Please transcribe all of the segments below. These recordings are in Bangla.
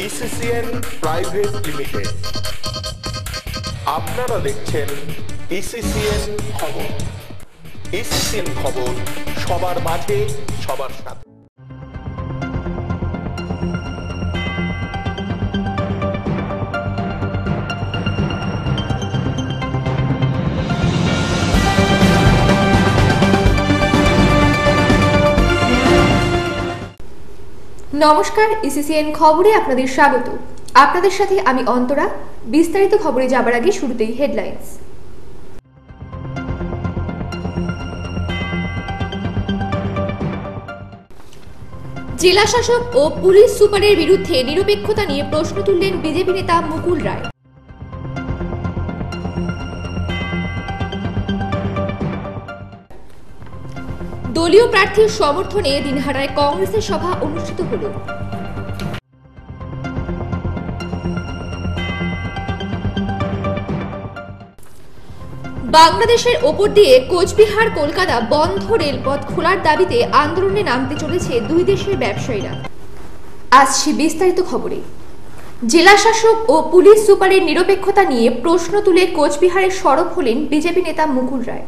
ইসিসিএন প্রাইভেট লিমিটেড। আপনারা দেখছেন ইসিসিএন খবর। ইসিসিএন খবর, সবার মাঝে সবার সাথে। নমস্কার, ইসিসিএন খবরে আপনাদের স্বাগত। আপনাদের সাথে আমি অন্তরা। বিস্তারিত খবরে যাবার আগে শুরুতেই হেডলাইন্স। জেলা শাসক ও পুলিশ সুপারের বিরুদ্ধে নিরপেক্ষতা নিয়ে প্রশ্ন তুললেন বিজেপি নেতা মুকুল রায়। দলীয় প্রার্থীর সমর্থনে দিনহাটায় কংগ্রেসের সভা অনুষ্ঠিত হল। বাংলাদেশের ওপর দিয়ে কোচবিহার কলকাতা বন্ধ রেলপথ খোলার দাবিতে আন্দোলনে নামতে চলেছে দুই দেশের ব্যবসায়ীরা। আসছি বিস্তারিত খবরে। জেলা শাসক ও পুলিশ সুপারের নিরপেক্ষতা নিয়ে প্রশ্ন তুলে কোচবিহারে সরব হলেন বিজেপি নেতা মুকুল রায়।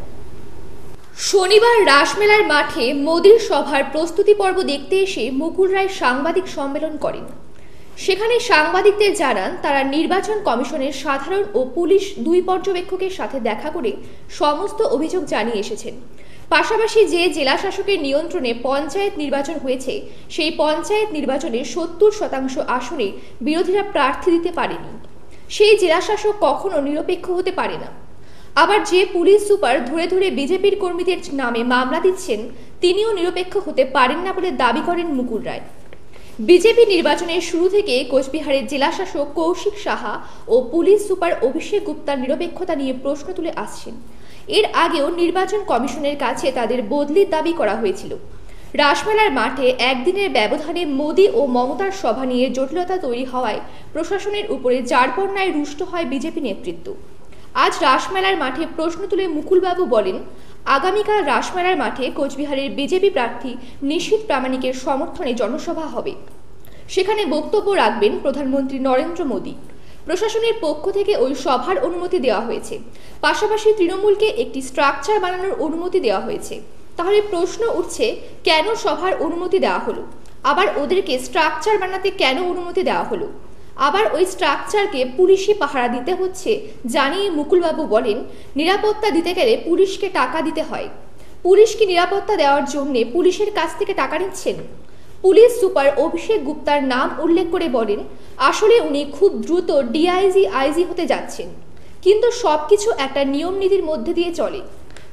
শনিবার রাসমেলার মাঠে মোদির সভার প্রস্তুতি পর্ব দেখতে এসে মুকুল রায় সাংবাদিক সম্মেলন করেন। সেখানে সাংবাদিকদের জানান তারা নির্বাচন কমিশনের সাধারণ ও পুলিশ দুই পর্যবেক্ষকের সাথে দেখা করে সমস্ত অভিযোগ জানিয়ে এসেছেন। পাশাপাশি যে জেলা শাসকের নিয়ন্ত্রণে পঞ্চায়েত নির্বাচন হয়েছে সেই পঞ্চায়েত নির্বাচনে 70% আসনে বিরোধীরা প্রার্থী দিতে পারেনি। সেই জেলা শাসক কখনো নিরপেক্ষ হতে পারে না। আবার যে পুলিশ সুপার ধরে ধরে বিজেপির কর্মীদের নামে মামলা দিচ্ছেন তিনিও নিরপেক্ষ হতে পারেন না বলে দাবি করেন মুকুল রায়। বিজেপি নির্বাচনের শুরু থেকে কোচবিহারের জেলা শাসক কৌশিক সাহা ও পুলিশ সুপার অভিষেক গুপ্তার নিরপেক্ষতা নিয়ে প্রশ্ন তুলে আসছেন। এর আগেও নির্বাচন কমিশনের কাছে তাদের বদলির দাবি করা হয়েছিল। রাসমেলার মাঠে একদিনের ব্যবধানে মোদি ও মমতার সভা নিয়ে জটিলতা তৈরি হওয়ায় প্রশাসনের উপরে জারপন্নায় রুষ্ট হয় বিজেপি নেতৃত্ব। আজ রাসমেলার মাঠে প্রশ্ন তুলে মুকুলবাবু বলেন, আগামীকাল রাসমেলার মাঠে কোচবিহারের বিজেপি প্রার্থী নিশীথ প্রামাণিকের সমর্থনে জনসভা হবে। সেখানে বক্তব্য রাখবেন প্রধানমন্ত্রী নরেন্দ্র মোদী। প্রশাসনের পক্ষ থেকে ওই সভার অনুমতি দেওয়া হয়েছে। পাশাপাশি তৃণমূলকে একটি স্ট্রাকচার বানানোর অনুমতি দেওয়া হয়েছে। তাহলে প্রশ্ন উঠছে, কেন সভার অনুমতি দেওয়া হলো? আবার ওদেরকে স্ট্রাকচার বানাতে কেন অনুমতি দেওয়া হলো? আবার ওই স্ট্রাকচারকে পুলিশি পাহারা দিতে হচ্ছে জানিয়ে মুকুলবাবু বলেন, নিরাপত্তা দিতে গেলে পুলিশকে টাকা দিতে হয়। পুলিশ কি নিরাপত্তা দেওয়ার জন্য পুলিশের কাছ থেকে টাকা নিচ্ছেন? পুলিশ সুপার অভিষেক গুপ্তার নাম উল্লেখ করে বলেন, আসলে উনি খুব দ্রুত ডিআইজি আইজি হতে যাচ্ছেন, কিন্তু সবকিছু একটা নিয়ম নীতির মধ্যে দিয়ে চলে।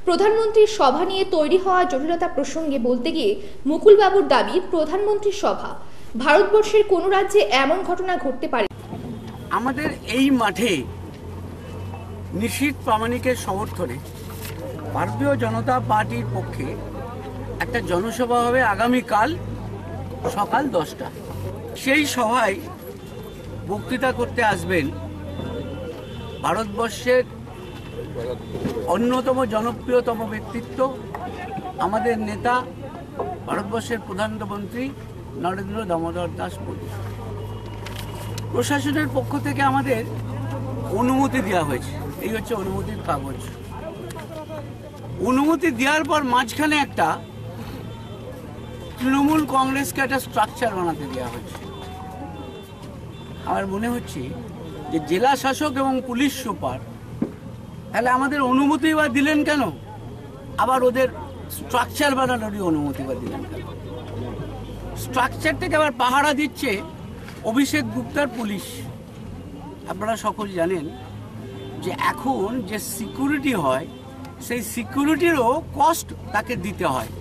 প্রধানমন্ত্রীর সভা নিয়ে তৈরি হওয়া জটিলতা প্রসঙ্গে বলতে গিয়ে মুকুলবাবুর দাবি, প্রধানমন্ত্রীর সভা ভারতবর্ষের কোন রাজ্যে এমন ঘটনা ঘটতে পারে। আমাদের এই মাঠে নিশীথ প্রামাণিকের সমর্থনে ভারতীয় জনতা পার্টির পক্ষে একটা জনসভা হবে আগামীকাল সকাল 10টা। সেই সভায় বক্তৃতা করতে আসবেন ভারতবর্ষের অন্যতম জনপ্রিয়তম ব্যক্তিত্ব, আমাদের নেতা, ভারতবর্ষের প্রধানমন্ত্রী নরেন্দ্র দামোদর দাস মোদী। প্রশাসনের পক্ষ থেকে আমাদের অনুমতি দেওয়া হয়েছে। এই হচ্ছে অনুমতির কাগজ। অনুমতি দেওয়ার পর মাঝখানে একটা তৃণমূল কংগ্রেসকে একটা স্ট্রাকচার বানাতে দেওয়া হয়েছে। আমার মনে হচ্ছে যে জেলা শাসক এবং পুলিশ সুপার তাহলে আমাদের অনুমতি বা দিলেন কেন? আবার ওদের স্ট্রাকচার বানানোরই অনুমতি বা দিলেন কেন? স্ট্রাকচারটাকে আবার পাহারা দিচ্ছে অভিষেক গুপ্তার পুলিশ। আপনারা সকল জানেন যে এখন যে সিকিউরিটি হয় সেই সিকিউরিটিরও কস্ট তাকে দিতে হয়।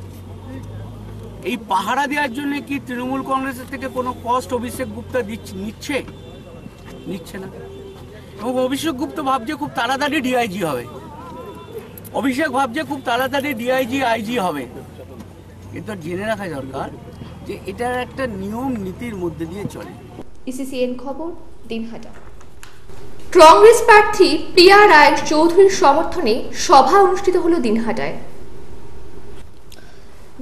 এই পাহারা দেওয়ার জন্য কি তৃণমূল কংগ্রেসের থেকে কোনো কস্ট অভিষেক গুপ্তা নিচ্ছে না। এবং অভিষেক গুপ্তা ভাবছে খুব তাড়াতাড়ি ডিআইজি হবে, অভিষেক ভাবছে খুব তাড়াতাড়ি ডিআইজি আইজি হবে। কিন্তু জেনে রাখা দরকার যে এটার একটা নিয়ম নীতির মধ্যে দিয়ে চলে। ইসিসিএন খবর, দিনহাটা। কংগ্রেস প্রার্থী প্রিয়া রায় চৌধুরীর সমর্থনে সভা অনুষ্ঠিত হলো দিনহাটায়।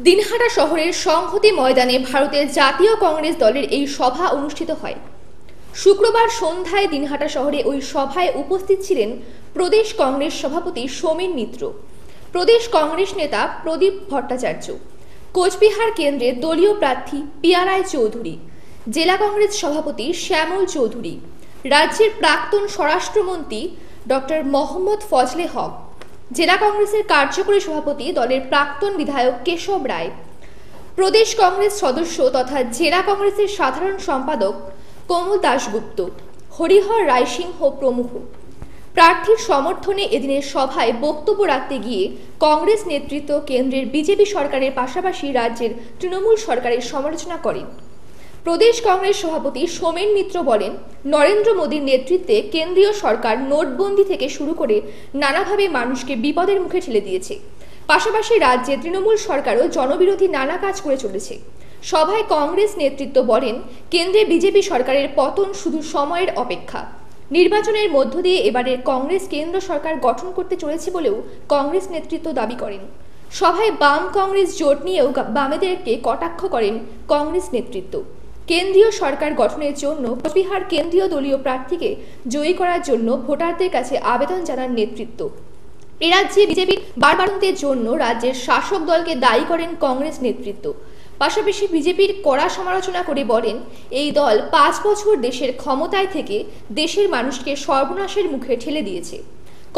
দিনহাটা শহরের সংহতি ময়দানে ভারতের জাতীয় কংগ্রেস দলের এই সভা অনুষ্ঠিত হয়। শুক্রবার সন্ধ্যায় দিনহাটা শহরে ওই সভায় উপস্থিত ছিলেন প্রদেশ কংগ্রেস সভাপতি সোমেন মিত্র, প্রদেশ কংগ্রেস নেতা প্রদীপ ভট্টাচার্য, কোচবিহার কেন্দ্রের দলীয় প্রার্থী পিয়ারাই চৌধুরী, জেলা কংগ্রেস সভাপতি শ্যামল চৌধুরী, রাজ্যের প্রাক্তন স্বরাষ্ট্রমন্ত্রী ডক্টর মোহাম্মদ ফজলে হক, জেলা কংগ্রেসের কার্যকরী সভাপতি দলের প্রাক্তন বিধায়ক কেশব রায়, প্রদেশ কংগ্রেস সদস্য তথা জেলা কংগ্রেসের সাধারণ সম্পাদক কমল দাশগুপ্ত, হরিহর রায়সিংহ প্রমুখ। প্রার্থীর সমর্থনে এদিনের সভায় বক্তব্য রাখতে গিয়ে কংগ্রেস নেতৃত্ব কেন্দ্রের বিজেপি সরকারের পাশাপাশি রাজ্যের তৃণমূল সরকারের সমালোচনা করেন। প্রদেশ কংগ্রেস সভাপতি সোমেন মিত্র বলেন, নরেন্দ্র মোদীর নেতৃত্বে কেন্দ্রীয় সরকার নোটবন্দি থেকে শুরু করে নানাভাবে মানুষকে বিপদের মুখে ঠেলে দিয়েছে। পাশাপাশি রাজ্যে তৃণমূল সরকারও জনবিরোধী নানা কাজ করে চলেছে। সভায় কংগ্রেস নেতৃত্ব বলেন, কেন্দ্রে বিজেপি সরকারের পতন শুধু সময়ের অপেক্ষা। নির্বাচনের মধ্য দিয়ে এবারের কংগ্রেস কেন্দ্র সরকার গঠন করতে চলেছে বলেও কংগ্রেস নেতৃত্ব দাবি করেন। সভায় বাম কংগ্রেস জোট নিয়েও বামেদেরকে কটাক্ষ করেন কংগ্রেস নেতৃত্ব। কেন্দ্রীয় সরকার গঠনের জন্য কোচবিহার কেন্দ্রীয় দলীয় প্রার্থীকে জয়ী করার জন্য ভোটারদের কাছে আবেদন জানান নেতৃত্ব। এ রাজ্যে বিজেপির বাড়বাড়ন্তের জন্য রাজ্যের শাসক দলকে দায়ী করেন কংগ্রেস নেতৃত্ব। পাশাপাশি বিজেপির কড়া সমালোচনা করে বলেন, এই দল 5 বছর দেশের ক্ষমতায় থেকে দেশের মানুষকে সর্বনাশের মুখে ঠেলে দিয়েছে।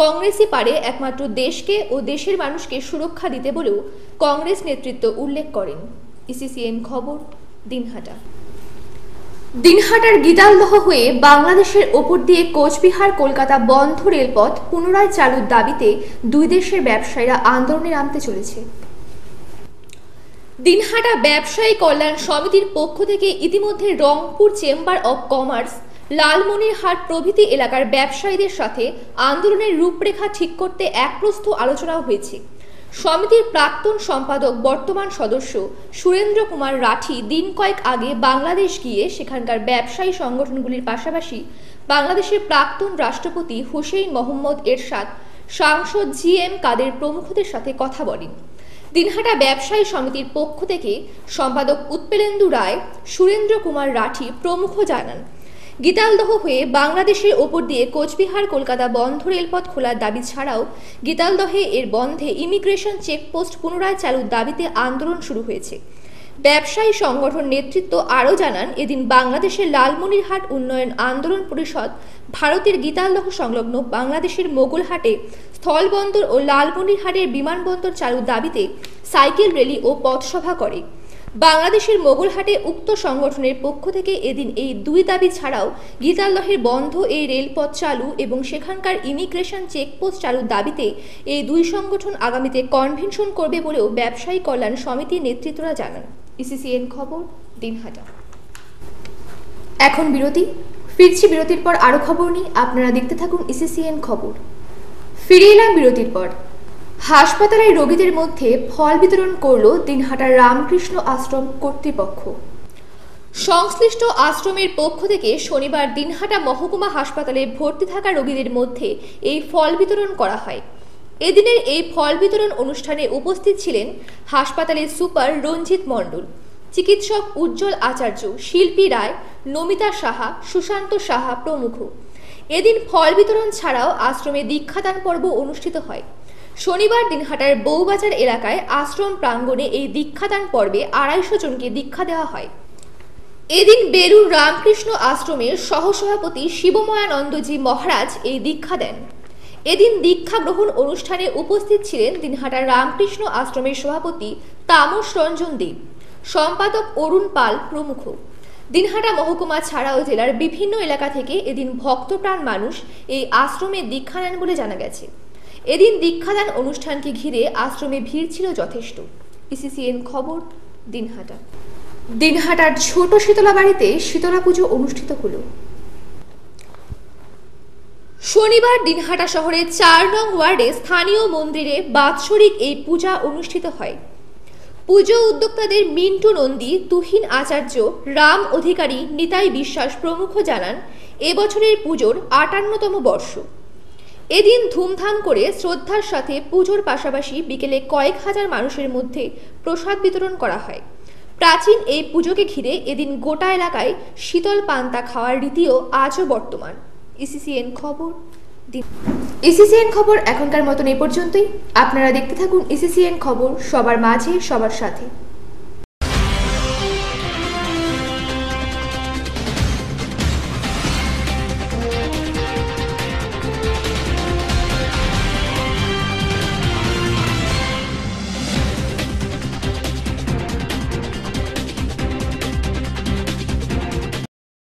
কংগ্রেসই পারে একমাত্র দেশকে ও দেশের মানুষকে সুরক্ষা দিতে বলেও কংগ্রেস নেতৃত্ব উল্লেখ করেন। ইসিসিএন খবর, দিনহাটা। দিনহাটার গীতালদহ হয়ে বাংলাদেশের ওপর দিয়ে কোচবিহার কলকাতা বন্ধ রেলপথ পুনরায় চালুর দাবিতে দুই দেশের ব্যবসায়ীরা আন্দোলনে নামতে চলেছে। দিনহাটা ব্যবসায়ী কল্যাণ সমিতির পক্ষ থেকে ইতিমধ্যে Rangpur chamber of commerce, Lalmonirhat প্রভৃতি এলাকার ব্যবসায়ীদের সাথে আন্দোলনের রূপরেখা ঠিক করতে একপ্রস্থ আলোচনাও হয়েছে। সমিতির প্রাক্তন সম্পাদক বর্তমান সদস্য সুরেন্দ্র কুমার রাঠি দিন কয়েক আগে বাংলাদেশ গিয়ে সেখানকার ব্যবসায়ী সংগঠনগুলির পাশাপাশি বাংলাদেশের প্রাক্তন রাষ্ট্রপতি হুসেইন মোহাম্মদ এরশাদ, সাংসদ জি.এম. কাদের প্রমুখদের সাথে কথা বলেন। দিনহাটা ব্যবসায়ী সমিতির পক্ষ থেকে সম্পাদক উৎপেলেন্দু রায়, সুরেন্দ্র কুমার রাঠি প্রমুখ জানান, গীতালদহ হয়ে বাংলাদেশের ওপর দিয়ে কোচবিহার কলকাতা বন্ধ রেলপথ খোলার দাবি ছাড়াও গীতালদহে এর বন্ধে ইমিগ্রেশন চেকপোস্ট পুনরায় চালুর দাবিতে আন্দোলন শুরু হয়েছে। ব্যবসায়ী সংগঠন নেতৃত্ব আরও জানান, এদিন বাংলাদেশের লালমনিরহাট উন্নয়ন আন্দোলন পরিষদ ভারতের গীতালদহ সংলগ্ন বাংলাদেশের মোগলহাটে স্থলবন্দর ও লালমনিরহাটের বিমানবন্দর চালুর দাবিতে সাইকেল র্যালি ও পথসভা করে। বাংলাদেশের মোগলহাটে উক্ত সংগঠনের পক্ষ থেকে এদিন এই দুই দাবি ছাড়াও গীতালদহের বন্ধ এই রেলপথ চালু এবং সেখানকার ইমিগ্রেশন চেকপোস্ট চালুর দাবিতে এই দুই সংগঠন আগামীতে কনভেনশন করবে বলেও ব্যবসায়ী কল্যাণ সমিতির নেতৃত্বরা জানান। ইসিসিএন খবর, দিনহাটা। এখন বিরতি, ফিরছি বিরতির পর আরো খবর নিয়ে, আপনারা দেখতে থাকুন ইসিসিএন খবর। ফিরে এলাম বিরতির পর। হাসপাতালের রোগীদের মধ্যে ফল বিতরণ করল দিনহাটার রামকৃষ্ণ আশ্রম কর্তৃপক্ষ। সংশ্লিষ্ট আশ্রমের পক্ষ থেকে শনিবার দিনহাটা মহকুমা হাসপাতালে ভর্তি থাকা রোগীদের মধ্যে এই ফল বিতরণ করা হয়। এদিনের এই ফল বিতরণ অনুষ্ঠানে উপস্থিত ছিলেন হাসপাতালের সুপার রঞ্জিত মণ্ডল, চিকিৎসক উজ্জ্বল আচার্য, শিল্পী রায়, নমিতা সাহা, সুশান্ত সাহা প্রমুখ। এদিন ফল বিতরণ ছাড়াও আশ্রমে দীক্ষাদান পর্ব অনুষ্ঠিত হয়। শনিবার দিনহাটার বউবাজার এলাকায় আশ্রম প্রাঙ্গণে এই দীক্ষাদান পর্বে 250 জনকে দীক্ষা দেওয়া হয়। এদিন বেলুর রামকৃষ্ণ আশ্রমের সহসভাপতি শিবময়ানন্দজি মহারাজ এই দীক্ষা দেন। এদিন দীক্ষা গ্রহণ অনুষ্ঠানে উপস্থিত ছিলেন দিনহাটার রামকৃষ্ণ আশ্রমের সভাপতি তামস রঞ্জন দেব, সম্পাদক অরুণ পাল প্রমুখ। দিনহাটা মহকুমা ছাড়াও জেলার বিভিন্ন এলাকা থেকে এদিন ভক্তপ্রাণ মানুষ এই আশ্রমে দীক্ষা নেন বলে জানা গেছে। এদিন দীক্ষাদান অনুষ্ঠানকে ঘিরে আশ্রমে ভিড় ছিল যথেষ্ট। ইসিসিএন খবর, দিনহাটা। দিনহাটার ছোট শীতলা বাড়িতে শীতলা পুজো অনুষ্ঠিত হলো। শনিবার দিনহাটা শহরের 4 নং ওয়ার্ডে স্থানীয় মন্দিরে বাৎসরিক এই পূজা অনুষ্ঠিত হয়। পুজো উদ্যোক্তাদের মিন্টু নন্দী, তুহিন আচার্য, রাম অধিকারী, নিতাই বিশ্বাস প্রমুখ জানান, এবছরের পুজোর 58তম বর্ষ। এদিন ধুমধাম করে শ্রদ্ধার সাথে পুজোর পাশাপাশি বিকেলে কয়েক হাজার মানুষের মধ্যে প্রসাদ বিতরণ করা হয়। প্রাচীন এই পুজোকে ঘিরে এদিন গোটা এলাকায় শীতল পান্তা খাওয়ার রীতিও আজও বর্তমান। ইসিসিএন খবর। ইসিসিএন খবর এখনকার মতন এই পর্যন্তই। আপনারা দেখতে থাকুন ইসিসিএন খবর, সবার মাঝে সবার সাথে।